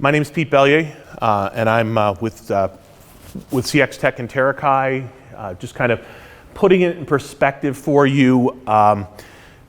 My name is Pete Belyea, and I'm with CXtec and Terrikai, just kind of putting it in perspective for you.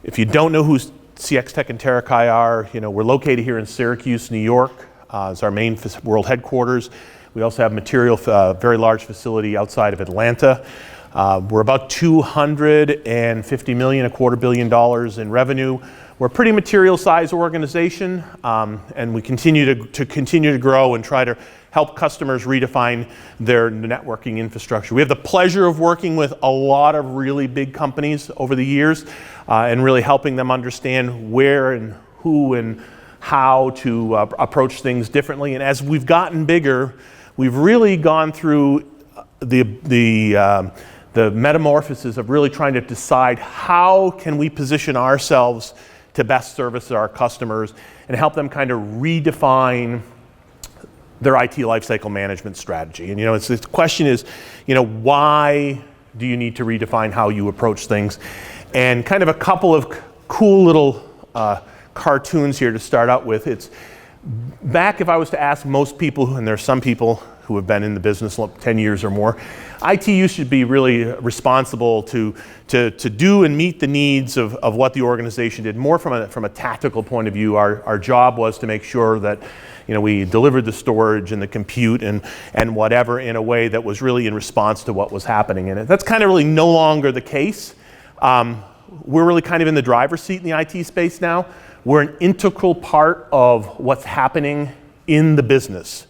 If you don't know who CXtec and Terrikai are, we're located here in Syracuse, New York. It's our main world headquarters. We also have a very large facility outside of Atlanta. We're about $250 million, $250 million in revenue. We're a pretty material size organization, and we continue to grow and try to help customers redefine their networking infrastructure. We have the pleasure of working with a lot of really big companies over the years, and really helping them understand where and who and how to approach things differently. And as we've gotten bigger, we've really gone through the metamorphosis of really trying to decide how can we position ourselves to best service our customers and help them kind of redefine their IT lifecycle management strategy. And the question is, why do you need to redefine how you approach things? And kind of a couple of cool little cartoons here to start out with. It's back, if I was to ask most people, and there's some people who have been in the business 10 years or more, IT used to be really responsible to do and meet the needs of what the organization did. More from a tactical point of view, our job was to make sure that we delivered the storage and the compute and whatever in a way that was really in response to what was happening in it. That's kind of really no longer the case. We're really kind of in the driver's seat in the IT space now. We're an integral part of what's happening in the business.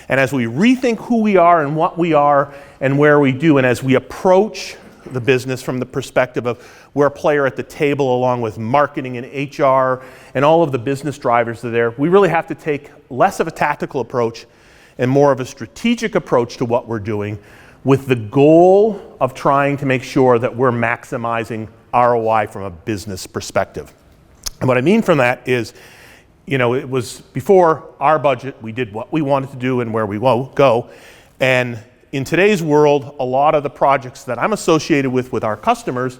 And as we rethink who we are and what we are and where we do, and as we approach the business from the perspective of we're a player at the table along with marketing and HR and all of the business drivers that are there, we really have to take less of a tactical approach and more of a strategic approach to what we're doing, with the goal of trying to make sure that we're maximizing ROI from a business perspective. And what I mean from that is, it was before our budget, we did what we wanted to do and where we go. And in today's world, a lot of the projects that I'm associated with our customers,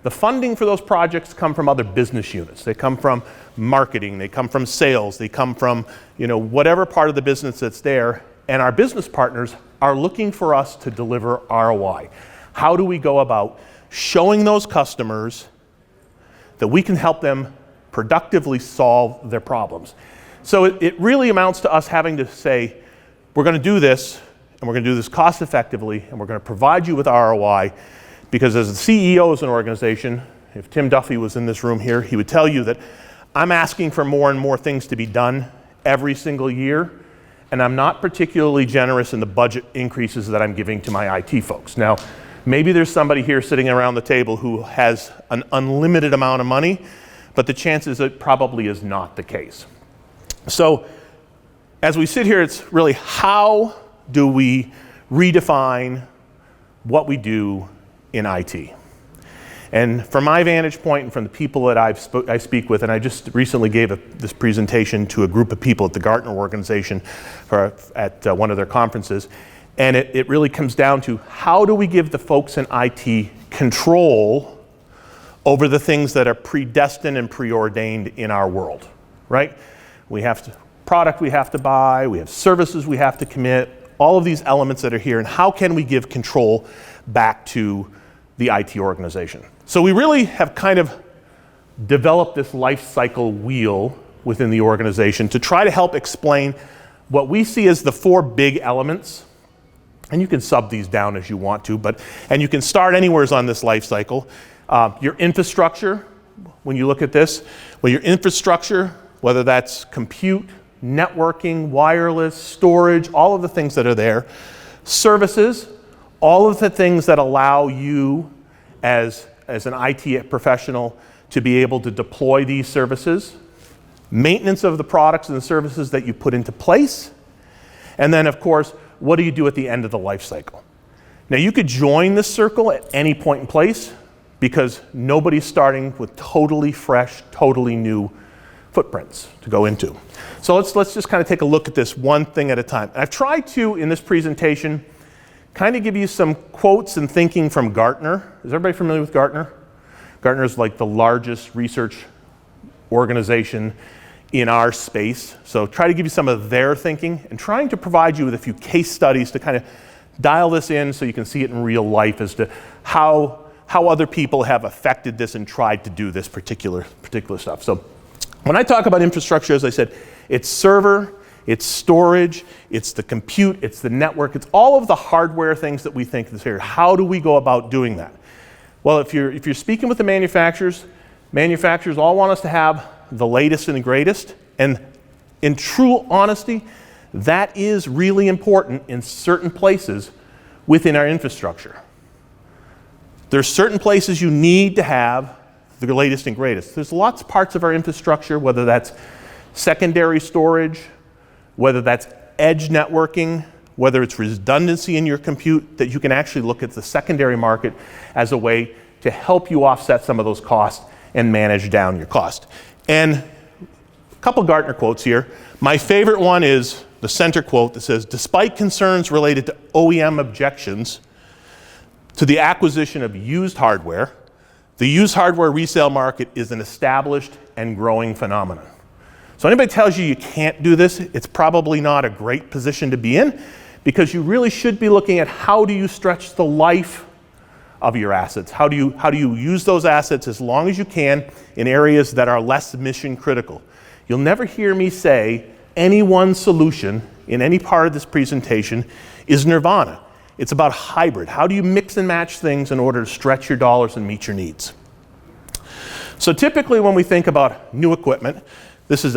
the funding for those projects come from other business units. They come from marketing, they come from sales, they come from, whatever part of the business that's there. And our business partners are looking for us to deliver ROI. How do we go about showing those customers that we can help them productively solve their problems? So it really amounts to us having to say, we're going to do this, and we're going to do this cost effectively, and we're going to provide you with ROI, because as the CEO of an organization, if Tim Duffy was in this room here, he would tell you that I'm asking for more and more things to be done every single year, and I'm not particularly generous in the budget increases that I'm giving to my IT folks. Now, maybe there's somebody here sitting around the table who has an unlimited amount of money, but the chances it probably is not the case. So as we sit here, it's really how do we redefine what we do in IT? And from my vantage point and from the people that I speak with, and I just recently gave this presentation to a group of people at the Gartner organization at one of their conferences, and it really comes down to how do we give the folks in IT control over the things that are predestined and preordained in our world, right? We have product we have to buy, we have services we have to commit, all of these elements that are here, and how can we give control back to the IT organization? So we really have kind of developed this life cycle wheel within the organization to try to help explain what we see as the four big elements. And you can sub these down as you want to, and you can start anywhere on this life cycle. Your infrastructure, when you look at this, your infrastructure, whether that's compute, networking, wireless, storage, all of the things that are there. Services, all of the things that allow you as an IT professional to be able to deploy these services. Maintenance of the products and the services that you put into place. And then, of course, what do you do at the end of the life cycle? Now, you could join this circle at any point in place, because nobody's starting with totally fresh, totally new footprints to go into. So let's just kind of take a look at this one thing at a time. And I've tried to, in this presentation, kind of give you some quotes and thinking from Gartner. Is everybody familiar with Gartner? Gartner is like the largest research organization in our space. So try to give you some of their thinking and trying to provide you with a few case studies to kind of dial this in so you can see it in real life as to how other people have affected this and tried to do this particular stuff. So when I talk about infrastructure, as I said, it's server, it's storage, it's the compute, it's the network, it's all of the hardware things that we think is here. How do we go about doing that? Well, if you're speaking with the manufacturers all want us to have the latest and the greatest, and in true honesty, that is really important in certain places within our infrastructure. There's certain places you need to have the latest and greatest. There's lots of parts of our infrastructure, whether that's secondary storage, whether that's edge networking, whether it's redundancy in your compute, that you can actually look at the secondary market as a way to help you offset some of those costs and manage down your cost. And a couple Gartner quotes here. My favorite one is the center quote that says, despite concerns related to OEM objections to the acquisition of used hardware, the used hardware resale market is an established and growing phenomenon. So anybody tells you can't do this, it's probably not a great position to be in, because you really should be looking at how do you stretch the life of your assets? How do you use those assets as long as you can in areas that are less mission critical? You'll never hear me say any one solution in any part of this presentation is nirvana. It's about hybrid. How do you mix and match things in order to stretch your dollars and meet your needs? So typically when we think about new equipment, this is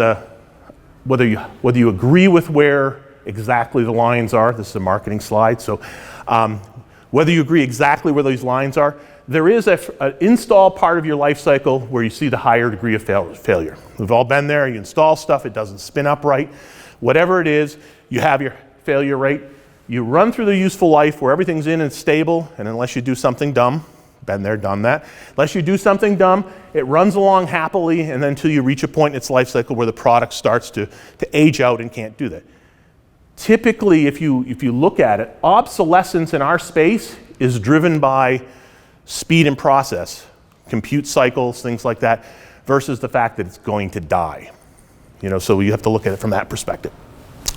whether you agree with where exactly the lines are, this is a marketing slide, so whether you agree exactly where those lines are, there is an install part of your life cycle where you see the higher degree of failure. We've all been there. You install stuff, it doesn't spin up right. Whatever it is, you have your failure rate. You run through the useful life where everything's in and stable, and unless you do something dumb, been there, done that. Unless you do something dumb, it runs along happily, and then until you reach a point in its life cycle where the product starts to age out and can't do that. Typically, if you look at it, obsolescence in our space is driven by speed and process, compute cycles, things like that, versus the fact that it's going to die. So you have to look at it from that perspective.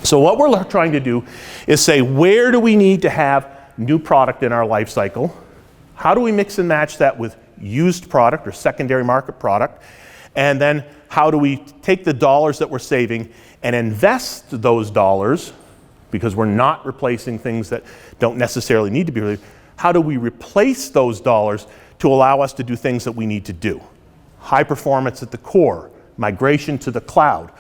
So what we're trying to do is say, where do we need to have new product in our life cycle? How do we mix and match that with used product or secondary market product? And then how do we take the dollars that we're saving and invest those dollars, because we're not replacing things that don't necessarily need to be replaced. How do we replace those dollars to allow us to do things that we need to do? High performance at the core, migration to the cloud,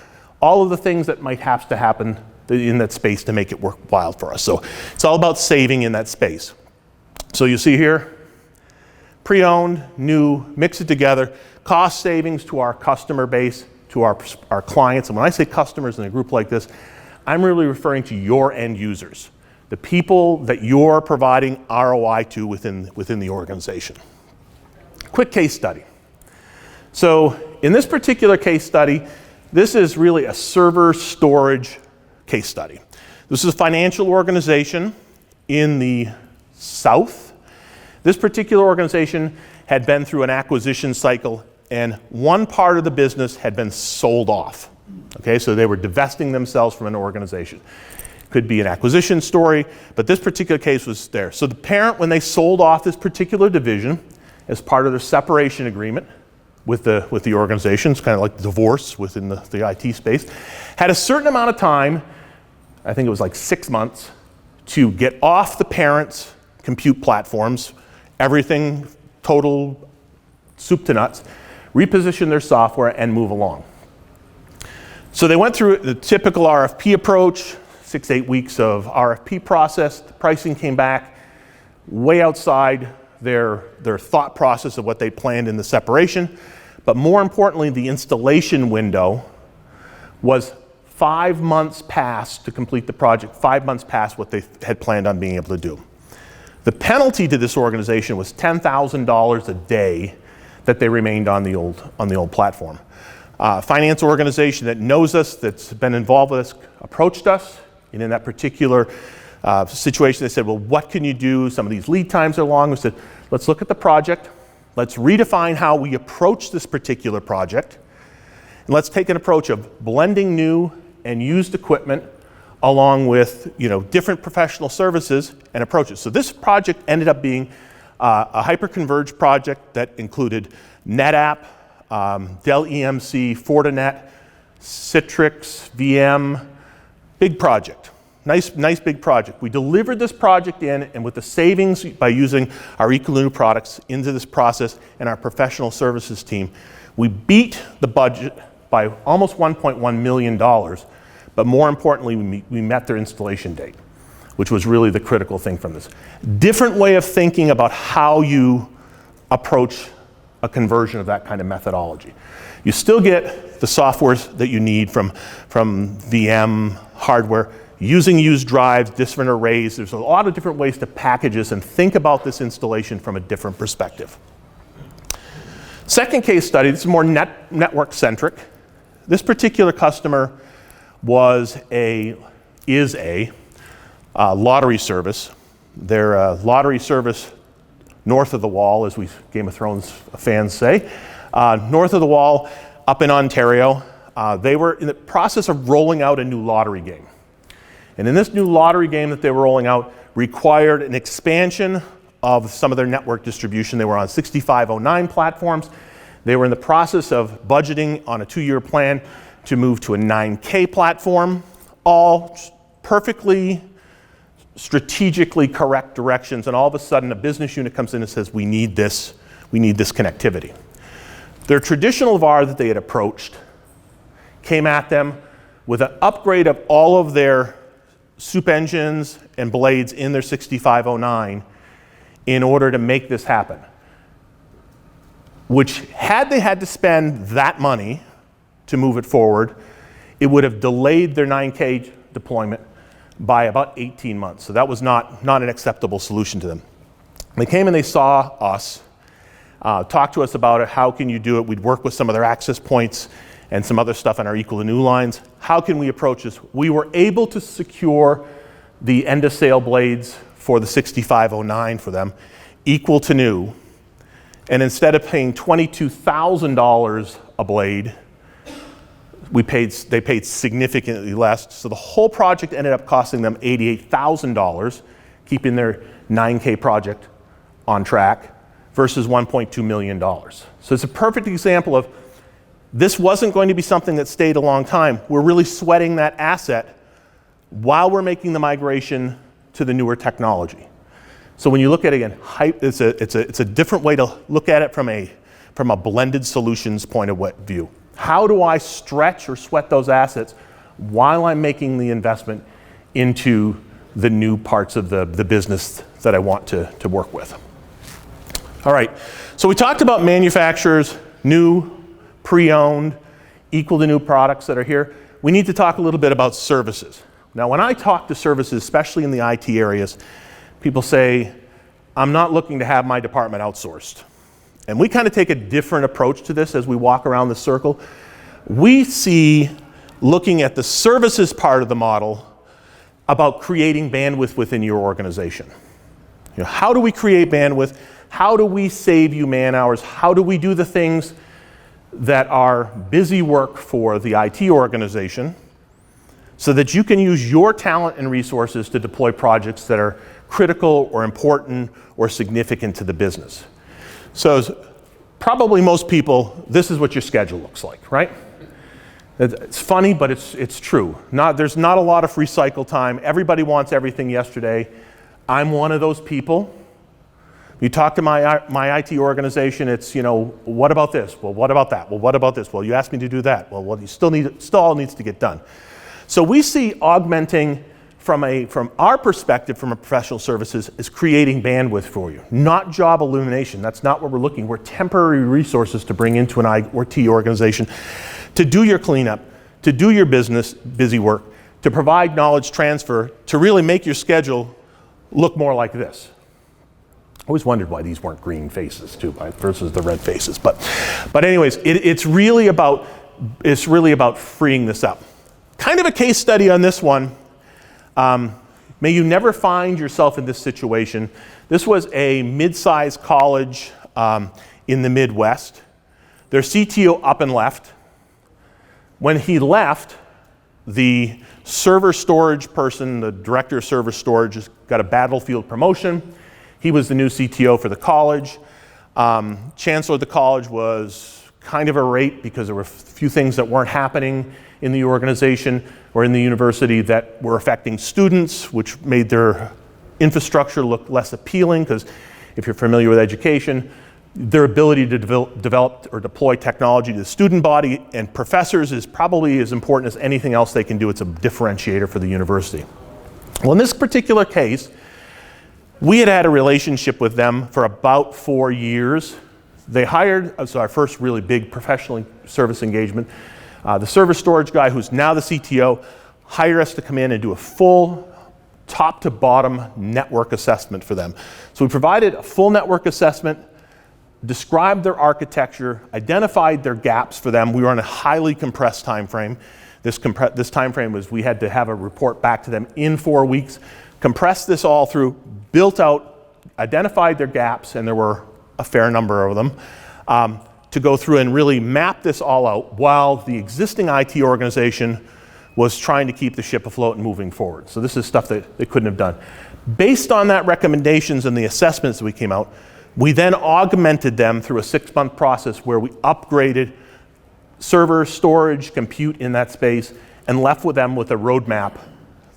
all of the things that might have to happen in that space to make it worthwhile for us. So it's all about saving in that space. So you see here, pre-owned, new, mix it together, cost savings to our customer base, to our clients. And when I say customers in a group like this, I'm really referring to your end users, the people that you're providing ROI to within the organization. Quick case study. So in this particular case study, this is really a server storage case study. This is a financial organization in the South. This particular organization had been through an acquisition cycle, and one part of the business had been sold off. Okay, so they were divesting themselves from an organization. Could be an acquisition story, but this particular case was there. So the parent, when they sold off this particular division as part of their separation agreement with the organization, it's kind of like divorce within the IT space, had a certain amount of time, I think it was like 6 months, to get off the parent's compute platforms, everything total soup to nuts, reposition their software and move along. So they went through the typical RFP approach, 6 to 8 weeks of RFP process. The pricing came back way outside their thought process of what they planned in the separation. But more importantly, the installation window was 5 months past to complete the project, 5 months past what they had planned on being able to do. The penalty to this organization was $10,000 a day that they remained on the old platform. Finance organization that knows us, that's been involved with us, approached us. And in that particular situation, they said, well, what can you do? Some of these lead times are long. We said, let's look at the project. Let's redefine how we approach this particular project. And let's take an approach of blending new and used equipment along with different professional services and approaches. So this project ended up being a hyper-converged project that included NetApp, Dell EMC, Fortinet, Citrix, VM, big project. Nice big project. We delivered this project in, and with the savings by using our EcoLinu products into this process and our professional services team, we beat the budget by almost $1.1 million, but more importantly, we met their installation date, which was really the critical thing from this. Different way of thinking about how you approach a conversion of that kind of methodology. You still get the softwares that you need from VM hardware, using used drives, different arrays. There's a lot of different ways to package this and think about this installation from a different perspective. Second case study, this is more network-centric. This particular customer is a lottery service. They're a lottery service north of the wall, as we Game of Thrones fans say. North of the wall, up in Ontario. They were in the process of rolling out a new lottery game. And in this new lottery game that they were rolling out required an expansion of some of their network distribution. They were on 6509 platforms. They were in the process of budgeting on a 2-year plan to move to a 9K platform, all perfectly strategically correct directions, and all of a sudden a business unit comes in and says, we need this connectivity. Their traditional VAR that they had approached came at them with an upgrade of all of their soup engines and blades in their 6509 in order to make this happen. Which, had they had to spend that money to move it forward, it would have delayed their 9K deployment by about 18 months. So that was not an acceptable solution to them. They came and they saw us, talked to us about it. How can you do it? We'd work with some of their access points and some other stuff on our EcoLinu lines. How can we approach this? We were able to secure the end of sale blades for the 6509 for them, equal to new. And instead of paying $22,000 a blade, they paid significantly less. So the whole project ended up costing them $88,000, keeping their 9K project on track, versus $1.2 million. So it's a perfect example of this wasn't going to be something that stayed a long time. We're really sweating that asset while we're making the migration to the newer technology. So when you look at it again, it's a different way to look at it from a blended solutions point of view. How do I stretch or sweat those assets while I'm making the investment into the new parts of the business that I want to work with? All right, so we talked about manufacturers, new, pre-owned, equal to new products that are here. We need to talk a little bit about services. Now, when I talk to services, especially in the IT areas, people say, I'm not looking to have my department outsourced. And we kind of take a different approach to this as we walk around the circle. We see, looking at the services part of the model, about creating bandwidth within your organization. How do we create bandwidth? How do we save you man hours? How do we do the things that are busy work for the IT organization so that you can use your talent and resources to deploy projects that are critical or important or significant to the business? So probably most people, this is what your schedule looks like, right? It's funny, but it's true. There's not a lot of free cycle time. Everybody wants everything yesterday. I'm one of those people. You talk to my IT organization, it's, what about this? Well, what about that? Well, what about this? Well, you asked me to do that. Well, you still all needs to get done. So we see augmenting from our perspective, from a professional services, is creating bandwidth for you, not job elimination. That's not what we're looking. We're temporary resources to bring into an IT organization to do your cleanup, to do your busy work, to provide knowledge transfer, to really make your schedule look more like this. I always wondered why these weren't green faces too, versus the red faces. But anyways, it's really about freeing this up. Kind of a case study on this one. May you never find yourself in this situation. This was a mid-sized college in the Midwest. Their CTO up and left. When he left, the server storage person, the director of server storage, got a battlefield promotion. He was the new CTO for the college. Chancellor of the college was kind of irate because there were a few things that weren't happening in the organization or in the university that were affecting students, which made their infrastructure look less appealing, because if you're familiar with education, their ability to develop or deploy technology to the student body and professors is probably as important as anything else they can do. It's a differentiator for the university. Well, in this particular case, we had a relationship with them for about 4 years. They hired, so our first really big professional service engagement, the server storage guy, who's now the CTO, hired us to come in and do a full top to bottom network assessment for them. So we provided a full network assessment, described their architecture, identified their gaps for them. We were on a highly compressed time frame. This time frame was we had to have a report back to them in 4 weeks, compressed this all through, built out, identified their gaps, and there were a fair number of them, to go through and really map this all out while the existing IT organization was trying to keep the ship afloat and moving forward. So this is stuff that they couldn't have done. Based on that recommendations and the assessments that we came out, we then augmented them through a 6-month process where we upgraded server, storage, compute in that space, and left with them with a roadmap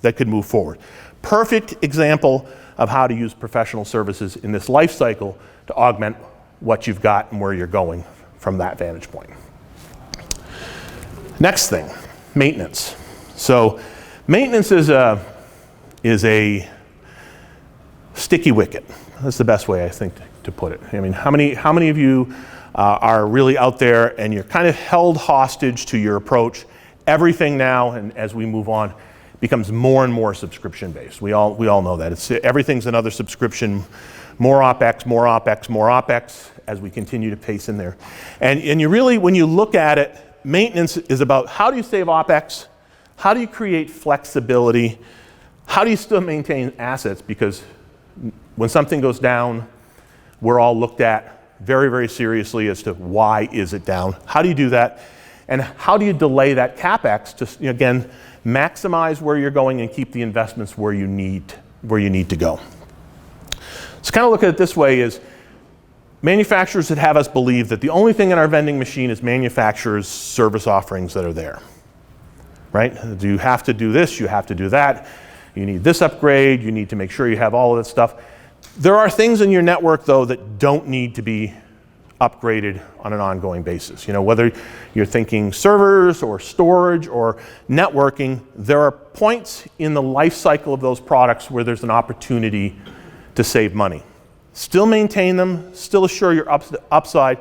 that could move forward. Perfect example of how to use professional services in this life cycle to augment what you've got and where you're going from that vantage point. Next thing, maintenance. So maintenance is a sticky wicket. That's the best way, I think, to put it. I mean, how many of you are really out there and you're kind of held hostage to your approach? Everything now, and as we move on, becomes more and more subscription based. We all know that. Everything's another subscription, more OpEx, more OpEx, more OpEx as we continue to pace in there. And you really, when you look at it, maintenance is about how do you save OpEx? How do you create flexibility? How do you still maintain assets? Because when something goes down, we're all looked at very, very seriously as to why is it down? How do you do that? And how do you delay that CapEx to, again, maximize where you're going and keep the investments where you need to go? So kind of look at it this way is manufacturers that have us believe that the only thing in our vending machine is manufacturers' service offerings that are there, right? Do you have to do this? You have to do that. You need this upgrade. You need to make sure you have all of that stuff. There are things in your network, though, that don't need to be upgraded on an ongoing basis. You know, whether you're thinking servers or storage or networking, there are points in the life cycle of those products where there's an opportunity to save money. Still maintain them, still assure your upside,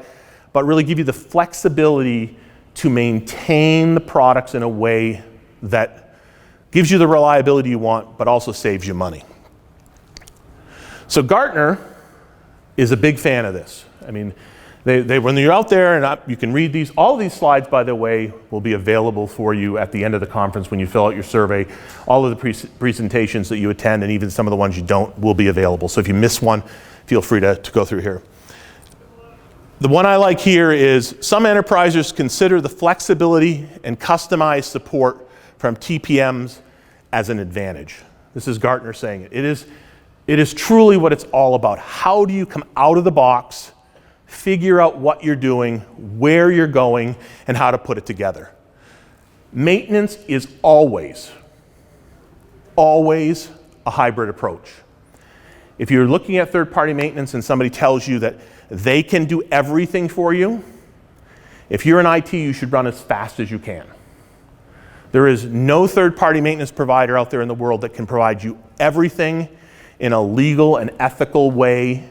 but really give you the flexibility to maintain the products in a way that gives you the reliability you want, but also saves you money. So Gartner is a big fan of this. I mean, when you're out there and you can read these, all of these slides, by the way, will be available for you at the end of the conference when you fill out your survey. All of the presentations that you attend and even some of the ones you don't will be available. So if you miss one, feel free to go through here. The one I like here is some enterprises consider the flexibility and customized support from TPMs as an advantage. This is Gartner saying it. It is truly what it's all about. How do you come out of the box, figure out what you're doing, where you're going, and how to put it together? Maintenance is always a hybrid approach. If you're looking at third-party maintenance and somebody tells you that they can do everything for you, if you're in IT, you should run as fast as you can. There is no third-party maintenance provider out there in the world that can provide you everything in a legal and ethical way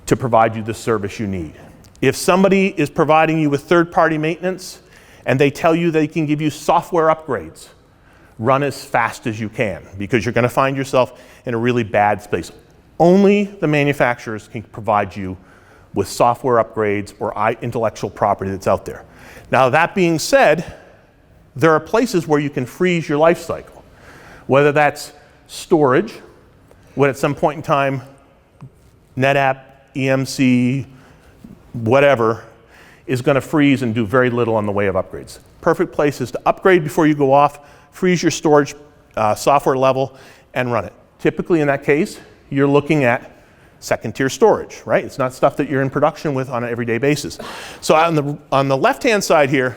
to provide you the service you need. If somebody is providing you with third-party maintenance and they tell you they can give you software upgrades, run as fast as you can, because you're going to find yourself in a really bad space. Only the manufacturers can provide you with software upgrades or intellectual property that's out there. Now, that being said, there are places where you can freeze your life cycle, whether that's storage, when at some point in time, NetApp, EMC, whatever, is going to freeze and do very little in the way of upgrades. perfect place is to upgrade before you go off, freeze your storage software level, and run it. Typically in that case, you're looking at second-tier storage, right? It's not stuff that you're in production with on an everyday basis. So on the left-hand side here,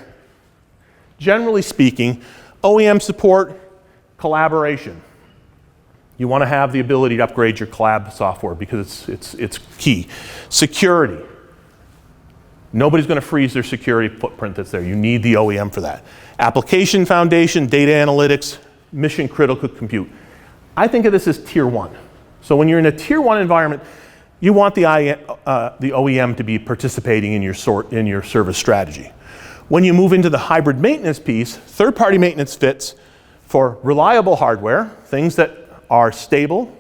generally speaking, OEM support, collaboration. You want to have the ability to upgrade your collab software because it's key. Security. Nobody's going to freeze their security footprint that's there. You need the OEM for that. Application foundation, data analytics, mission critical compute. I think of this as tier 1. So when you're in a tier 1 environment, you want the OEM to be participating in your service strategy. When you move into the hybrid maintenance piece, third-party maintenance fits for reliable hardware, things that are stable,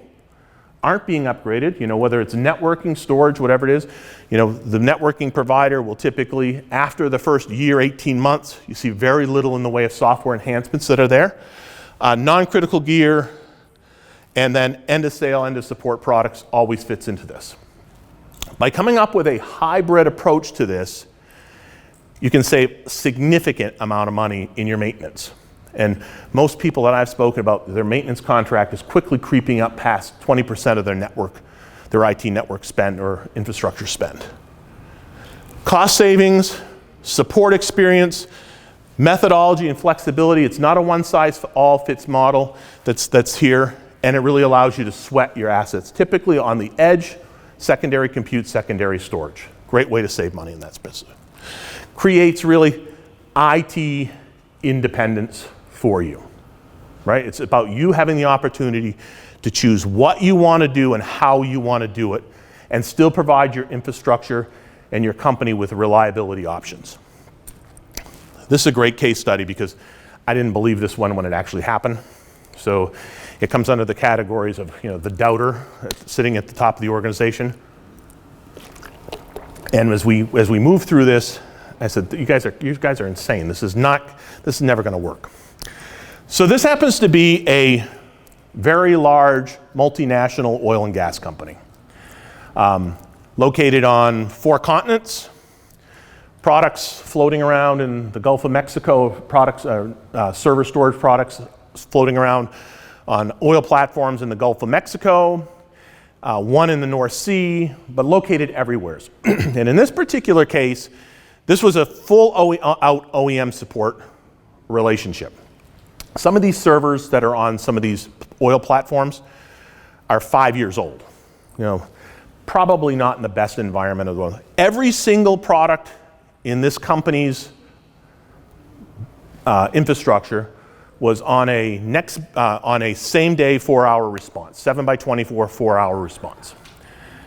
aren't being upgraded, whether it's networking, storage, whatever it is. The networking provider will typically, after the first year, 18 months, you see very little in the way of software enhancements that are there. Non-critical gear, and then end-of-sale, end-of-support products always fits into this. By coming up with a hybrid approach to this, you can save a significant amount of money in your maintenance. And most people that I've spoken about, their maintenance contract is quickly creeping up past 20% of their IT network spend or infrastructure spend. Cost savings, support experience, methodology and flexibility. It's not a one-size-all-fits model that's here, and it really allows you to sweat your assets, typically on the edge, secondary compute, secondary storage. Great way to save money in that business. Creates really IT independence for you, right? It's about you having the opportunity to choose what you want to do and how you want to do it, and still provide your infrastructure and your company with reliability options. This is a great case study because I didn't believe this one when it actually happened. So it comes under the categories of the doubter sitting at the top of the organization. And as we move through this, I said, you guys are insane. This is never going to work. So this happens to be a very large multinational oil and gas company, located on 4 continents. Products floating around in the Gulf of Mexico. Server storage products floating around on oil platforms in the Gulf of Mexico. One in the North Sea, but located everywhere. And in this particular case, this was a full-out OEM support relationship. Some of these servers that are on some of these oil platforms are 5 years old. Probably not in the best environment of the world. Every single product in this company's infrastructure was on a same-day 4-hour response, 7x24 4-hour response.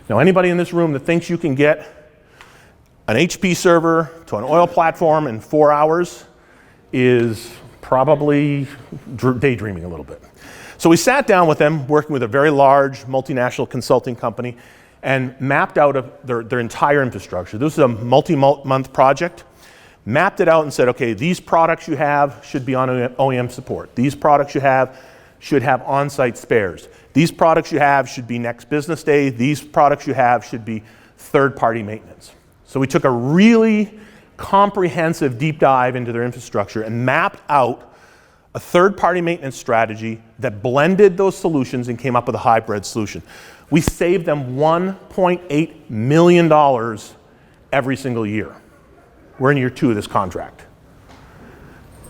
Now, anybody in this room that thinks you can get an HP server to an oil platform in 4 hours is probably daydreaming a little bit. So we sat down with them, working with a very large multinational consulting company, and mapped out their entire infrastructure. This is a multi-month project. Mapped it out and said, okay, these products you have should be on OEM support. These products you have should have on-site spares. These products you have should be next business day. These products you have should be third-party maintenance. So we took a really comprehensive deep dive into their infrastructure and mapped out a third-party maintenance strategy that blended those solutions and came up with a hybrid solution. We saved them $1.8 million every single year. We're in year 2 of this contract.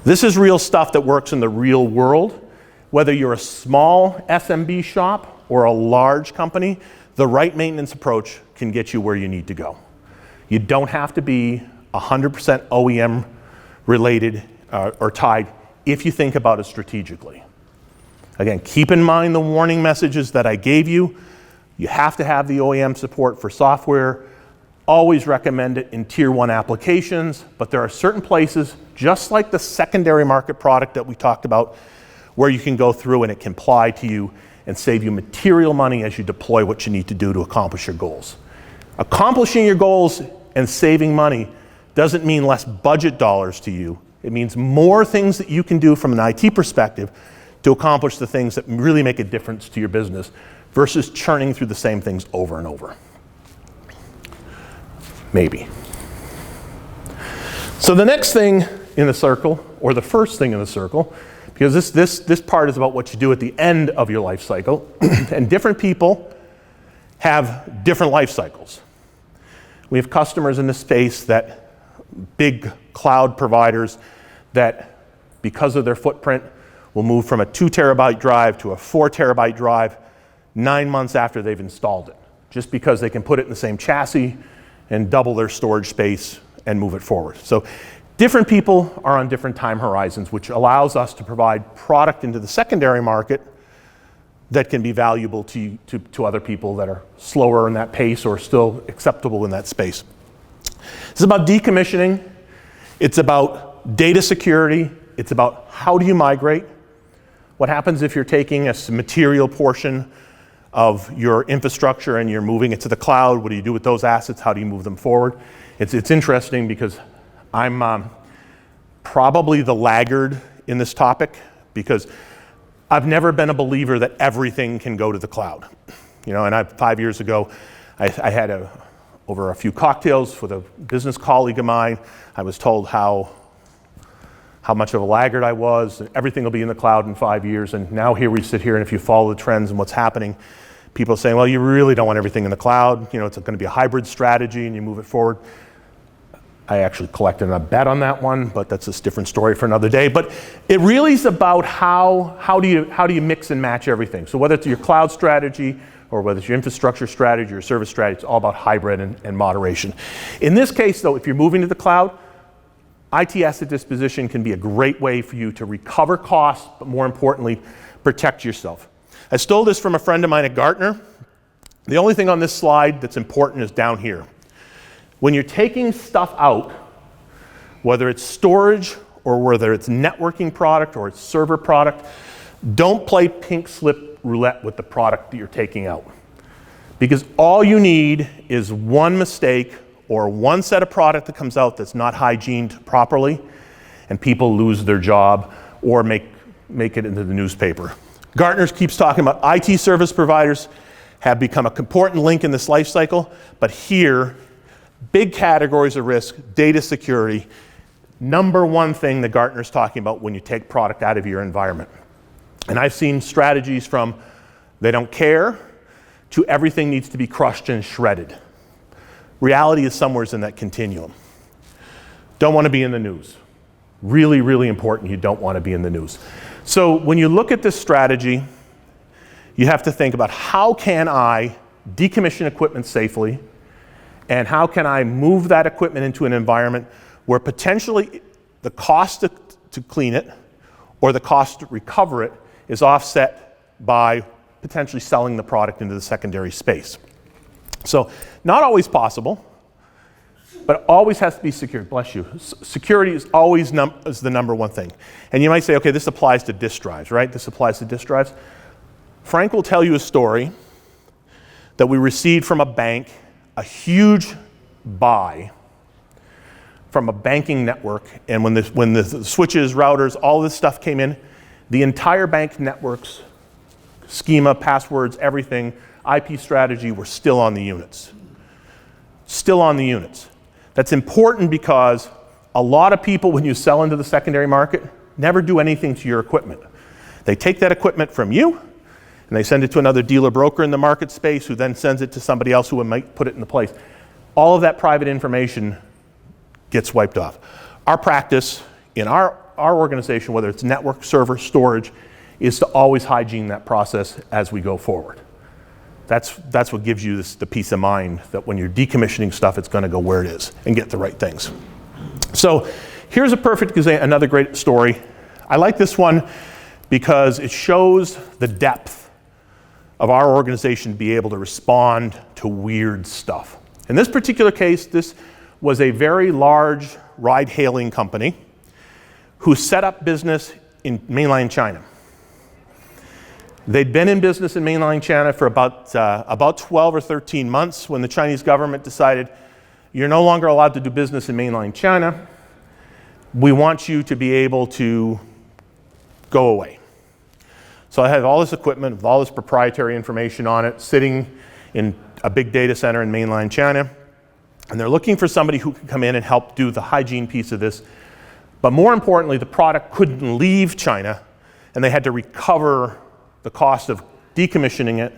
This is real stuff that works in the real world. Whether you're a small SMB shop or a large company, the right maintenance approach can get you where you need to go. You don't have to be 100% OEM related or tied if you think about it strategically. Again, keep in mind the warning messages that I gave you. You have to have the OEM support for software. Always recommend it in tier 1 applications, but there are certain places, just like the secondary market product that we talked about, where you can go through and it can apply to you and save you material money as you deploy what you need to do to accomplish your goals. Accomplishing your goals and saving money doesn't mean less budget dollars to you. It means more things that you can do from an IT perspective to accomplish the things that really make a difference to your business versus churning through the same things over and over. Maybe. So the next thing in the circle, or the first thing in the circle, because this part is about what you do at the end of your life cycle. And different people have different life cycles. We have customers in this space that, big cloud providers, that because of their footprint will move from a 2 terabyte drive to a 4 terabyte drive 9 months after they've installed it, just because they can put it in the same chassis and double their storage space and move it forward. So different people are on different time horizons, which allows us to provide product into the secondary market that can be valuable to other people that are slower in that pace or still acceptable in that space. This is about decommissioning. It's about data security. It's about how do you migrate? What happens if you're taking a material portion of your infrastructure and you're moving it to the cloud? What do you do with those assets? How do you move them forward? It's interesting because I'm probably the laggard in this topic, because I've never been a believer that everything can go to the cloud. You know, and 5 years ago, I had over a few cocktails with a business colleague of mine. I was told how much of a laggard I was. Everything will be in the cloud in 5 years. And now here we sit here, and if you follow the trends and what's happening, people are saying, well, you really don't want everything in the cloud. You know, it's going to be a hybrid strategy, and you move it forward. I actually collected a bet on that one, but that's a different story for another day. But it really is about how do you mix and match everything. So whether it's your cloud strategy or whether it's your infrastructure strategy or service strategy, it's all about hybrid and moderation. In this case, though, if you're moving to the cloud, IT asset disposition can be a great way for you to recover costs, but more importantly, protect yourself. I stole this from a friend of mine at Gartner. The only thing on this slide that's important is down here. When you're taking stuff out, whether it's storage or whether it's networking product or it's server product, don't play pink slip roulette with the product that you're taking out. Because all you need is one mistake or one set of product that comes out that's not hygiened properly, and people lose their job or make it into the newspaper. Gartner keeps talking about IT service providers have become an important link in this life cycle, but here, big categories of risk, data security, number one thing that Gartner's talking about when you take product out of your environment. And I've seen strategies from they don't care to everything needs to be crushed and shredded. Reality is somewhere in that continuum. Don't want to be in the news. Really, really important, you don't want to be in the news. So when you look at this strategy, you have to think about how can I decommission equipment safely, and how can I move that equipment into an environment where potentially the cost to clean it or the cost to recover it is offset by potentially selling the product into the secondary space. So not always possible, but always has to be secured. Bless you. Security is always is the number one thing. And you might say, okay, this applies to disk drives, right? This applies to disk drives. Frank will tell you a story that we received from a bank, a huge buy from a banking network, and when the switches, routers, all this stuff came in, the entire bank network's schema, passwords, everything, IP strategy were still on the units. Still on the units. That's important because a lot of people, when you sell into the secondary market, never do anything to your equipment. They take that equipment from you, and they send it to another dealer broker in the market space who then sends it to somebody else who might put it into place. All of that private information gets wiped off. Our practice in our organization, whether it's network, server, storage, is to always hygiene that process as we go forward. That's what gives you the peace of mind that when you're decommissioning stuff, it's going to go where it is and get the right things. So here's a perfect example, another great story. I like this one because it shows the depth of our organization to be able to respond to weird stuff. In this particular case, this was a very large ride-hailing company who set up business in mainland China. They'd been in business in mainland China for about 12 or 13 months when the Chinese government decided, you're no longer allowed to do business in mainland China. We want you to be able to go away. So I have all this equipment with all this proprietary information on it sitting in a big data center in mainland China. And they're looking for somebody who can come in and help do the hygiene piece of this But more importantly, the product couldn't leave China, and they had to recover the cost of decommissioning it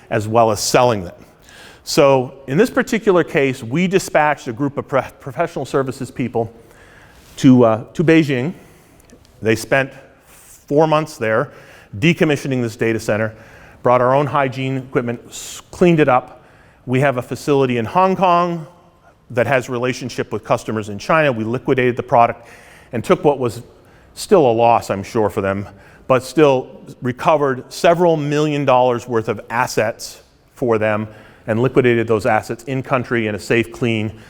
as well as selling it. So in this particular case, we dispatched a group of professional services people to Beijing. They spent 4 months there decommissioning this data center, brought our own hygiene equipment, cleaned it up. We have a facility in Hong Kong that has relationship with customers in China. We liquidated the product and took what was still a loss, I'm sure, for them, but still recovered several $1 million worth of assets for them and liquidated those assets in country in a safe, clean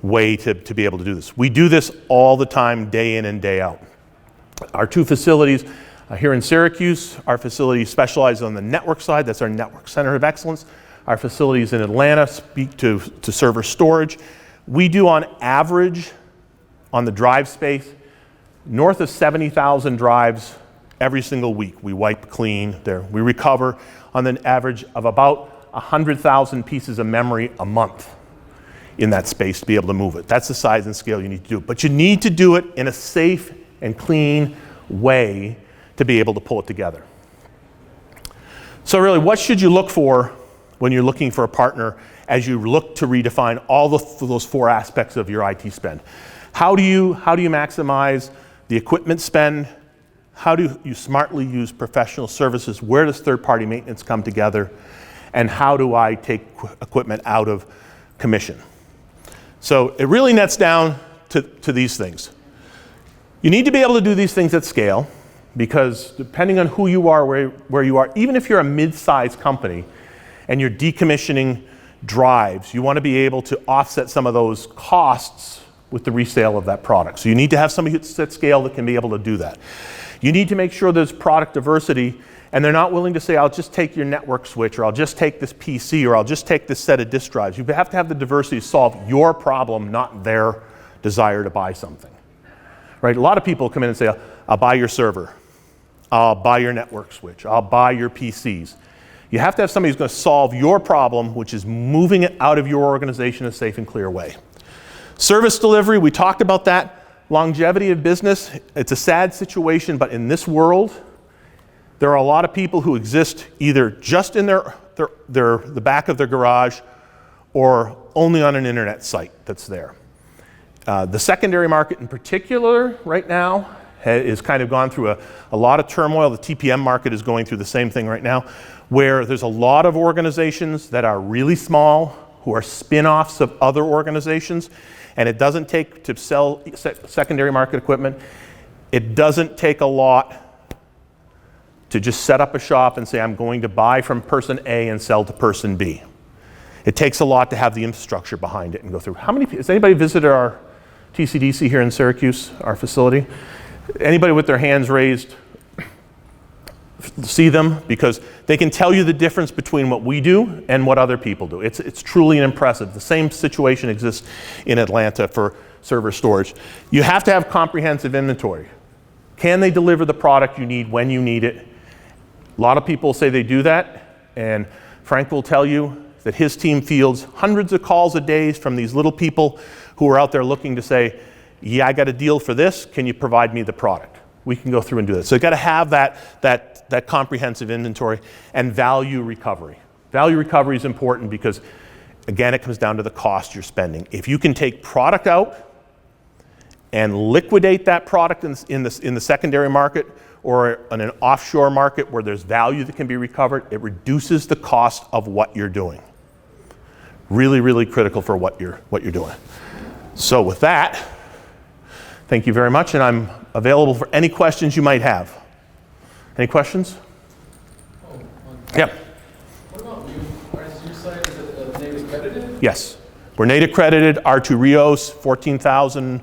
way to be able to do this. We do this all the time, day in and day out. Our 2 facilities here in Syracuse, our facility specializes on the network side. That's our network center of excellence. Our facilities in Atlanta speak to server storage. We do on average on the drive space north of 70,000 drives every single week. We wipe clean there. We recover on an average of about 100,000 pieces of memory a month in that space to be able to move it. That's the size and scale you need to do it. But you need to do it in a safe and clean way to be able to pull it together. So really, what should you look for when you're looking for a partner as you look to redefine all those 4 aspects of your IT spend? How do you maximize the equipment spend? How do you smartly use professional services? Where does third-party maintenance come together? And how do I take equipment out of commission? So it really nets down to these things. You need to be able to do these things at scale, because depending on who you are, where you are, even if you're a mid-sized company and you're decommissioning drives, you want to be able to offset some of those costs with the resale of that product. So you need to have somebody who's at scale that can be able to do that. You need to make sure there's product diversity, and they're not willing to say, I'll just take your network switch, or I'll just take this PC, or I'll just take this set of disk drives. You have to have the diversity to solve your problem, not their desire to buy something. Right? A lot of people come in and say, I'll buy your server. I'll buy your network switch. I'll buy your PCs. You have to have somebody who's going to solve your problem, which is moving it out of your organization in a safe and clear way. Service delivery, we talked about that. Longevity of business, it's a sad situation, but in this world, there are a lot of people who exist either just in the back of their garage or only on an internet site that's there. The secondary market in particular right now is kind of gone through a lot of turmoil. The TPM market is going through the same thing right now, where there's a lot of organizations that are really small, who are spin-offs of other organizations, and it doesn't take to sell secondary market equipment. It doesn't take a lot to just set up a shop and say, I'm going to buy from person A and sell to person B. It takes a lot to have the infrastructure behind it and go through. Has anybody visited our TCDC here in Syracuse, our facility? Anybody with their hands raised see them? Because they can tell you the difference between what we do and what other people do. It's truly impressive. The same situation exists in Atlanta for server storage. You have to have comprehensive inventory. Can they deliver the product you need when you need it? A lot of people say they do that, and Frank will tell you that his team fields hundreds of calls a day from these little people who are out there looking to say, yeah, I got a deal for this, can you provide me the product? We can go through and do that. So you've got to have that comprehensive inventory and value recovery. Value recovery is important because, again, it comes down to the cost you're spending. If you can take product out and liquidate that product in the secondary market or in an offshore market where there's value that can be recovered, it reduces the cost of what you're doing. Really, really critical for what you're doing. So with that, thank you very much, and I'm available for any questions you might have. Any questions? Yeah. What about you? Is your site native accredited? Yes. We're native accredited, R2 Rios, 14,000.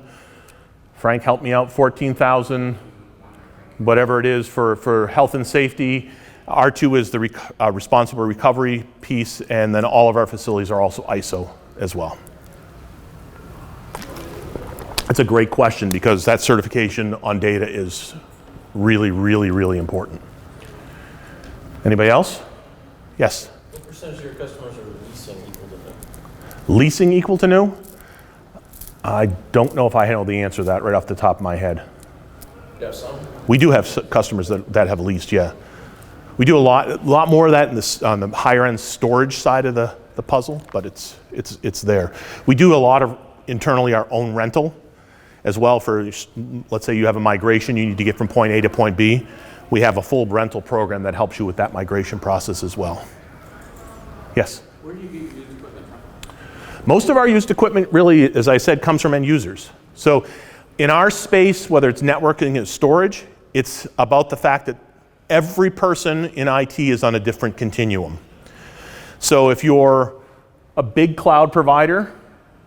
Frank, help me out, 14,000, whatever it is for health and safety. R2 is the responsible recovery piece, and then all of our facilities are also ISO as well. That's a great question because that certification on data is really, really, really important. Anybody else? Yes? What percentage of your customers are leasing equal to new? Leasing equal to new? I don't know if I know the answer to that right off the top of my head. You have some? We do have customers that have leased, yeah. We do a lot more of that on the higher end storage side of the puzzle, but it's there. We do a lot of internally our own rental as well for, let's say you have a migration, you need to get from point A to point B. We have a full rental program that helps you with that migration process as well. Yes? Where do you get used equipment from? Most of our used equipment really, as I said, comes from end users. So in our space, whether it's networking or storage, it's about the fact that every person in IT is on a different continuum. So if you're a big cloud provider,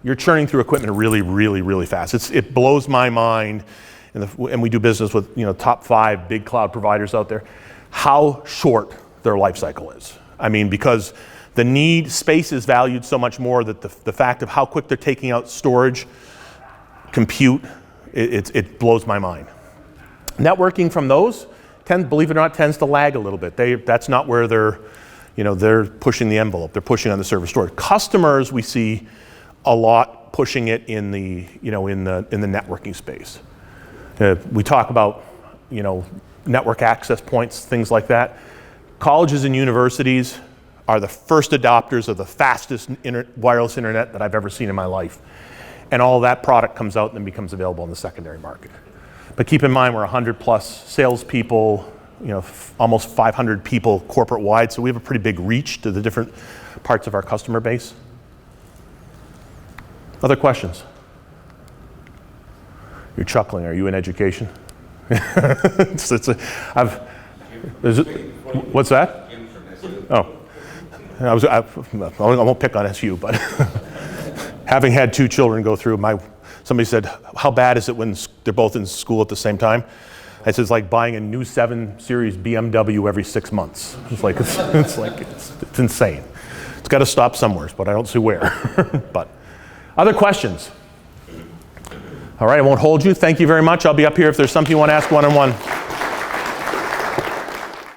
you're churning through equipment really, really, really fast. It blows my mind, and we do business with top 5 big cloud providers out there, how short their life cycle is. I mean, because the space is valued so much more that the fact of how quick they're taking out storage, compute, it blows my mind. Networking from those, believe it or not, tends to lag a little bit. That's not where they're pushing the envelope. They're pushing on the server storage. Customers, we see a lot pushing it in the networking space. We talk about network access points, things like that. Colleges and universities are the first adopters of the fastest wireless internet that I've ever seen in my life. And all that product comes out and then becomes available in the secondary market. But keep in mind, we're 100 plus salespeople, almost 500 people corporate wide, so we have a pretty big reach to the different parts of our customer base. Other questions? You're chuckling. Are you in education? What's that? Oh, I won't pick on SU, but having had 2 children go through, somebody said, how bad is it when they're both in school at the same time? I said, it's like buying a new 7 Series BMW every 6 months. It's insane. It's got to stop somewhere, but I don't see where. But other questions? All right, I won't hold you. Thank you very much. I'll be up here if there's something you want to ask one-on-one.